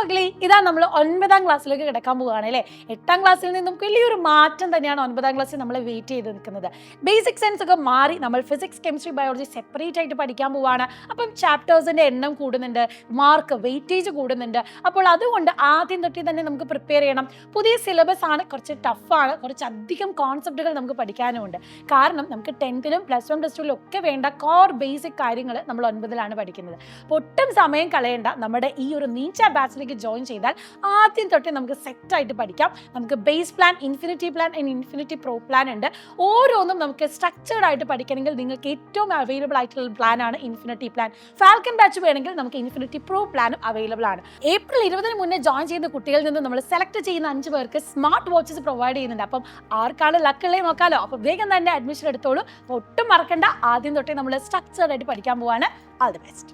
മക്കളെ, ഇതാ നമ്മൾ 9ാം ക്ലാസ്സിലേക്ക് കിടക്കാൻ പോവുകയാണ് അല്ലേ. 8ാം ക്ലാസ്സിൽ നിന്ന് നമുക്ക് വലിയൊരു മാറ്റം തന്നെയാണ് 9ാം ക്ലാസ്സിൽ നമ്മൾ വെയിറ്റ് ചെയ്ത് നിൽക്കുന്നത്. ബേസിക് സയൻസ് ഒക്കെ മാറി നമ്മൾ ഫിസിക്സ്, കെമിസ്ട്രി, ബയോളജി സെപ്പറേറ്റ് ആയിട്ട് പഠിക്കാൻ പോവുകയാണ്. അപ്പം ചാപ്റ്റേഴ്സിൻ്റെ എണ്ണം കൂടുന്നുണ്ട്, മാർക്ക് വെയിറ്റേജ് കൂടുന്നുണ്ട്. അപ്പോൾ അതുകൊണ്ട് ആദ്യം തൊട്ടേ തന്നെ നമുക്ക് പ്രിപ്പയർ ചെയ്യണം. പുതിയ സിലബസ് ആണ്, കുറച്ച് ടഫാണ്, കുറച്ചധികം കോൺസെപ്റ്റുകൾ നമുക്ക് പഠിക്കാനുമുണ്ട്. കാരണം നമുക്ക് 10th-ലും +1 +2-ലും ഒക്കെ വേണ്ട കോർ ബേസിക് കാര്യങ്ങൾ നമ്മൾ 9ലാണ് പഠിക്കുന്നത്. അപ്പോൾ ഒട്ടും സമയം കളയേണ്ട, നമ്മുടെ ഈ ഒരു നീച്ച ബാച്ചിലേക്ക് ജോയിൻ ചെയ്താൽ ആദ്യം തൊട്ടേ നമുക്ക് സെറ്റായിട്ട് പഠിക്കാം. നമുക്ക് base plan, infinity plan and infinity pro plan ഉണ്ട്. ഓരോന്നും നമുക്ക് സ്ട്രക്ചേർഡ് ആയിട്ട് പഠിക്കണമെങ്കിൽ നിങ്ങൾക്ക് ഏറ്റവും അവൈലബിൾ ആയിട്ടുള്ള പ്ലാനാണ് ഇൻഫിനിറ്റി പ്ലാൻ. ഫാൽക്കൺ ബാച്ച് വേണമെങ്കിൽ നമുക്ക് ഇൻഫിനിറ്റി പ്രോ പ്ലാനും അവൈലബിൾ ആണ്. ഏപ്രിൽ 20-ന് മുന്നേ ജോയിൻ ചെയ്യുന്ന കുട്ടികളിൽ നിന്ന് നമ്മൾ സെലക്ട് ചെയ്യുന്ന 5 പേർക്ക് സ്മാർട്ട് വാച്ചസ് പ്രൊവൈഡ് ചെയ്യുന്നുണ്ട്. അപ്പം ആർക്കാണ് ലക്കുള്ളേ നോക്കാലോ. അപ്പോൾ വേഗം തന്നെ അഡ്മിഷൻ എടുത്തോളൂ. ഒട്ടും മറക്കണ്ട, ആദ്യം തൊട്ടേ നമ്മൾ സ്ട്രക്ചേർഡ് ആയിട്ട് പഠിക്കാൻ പോവാണ്. All the best.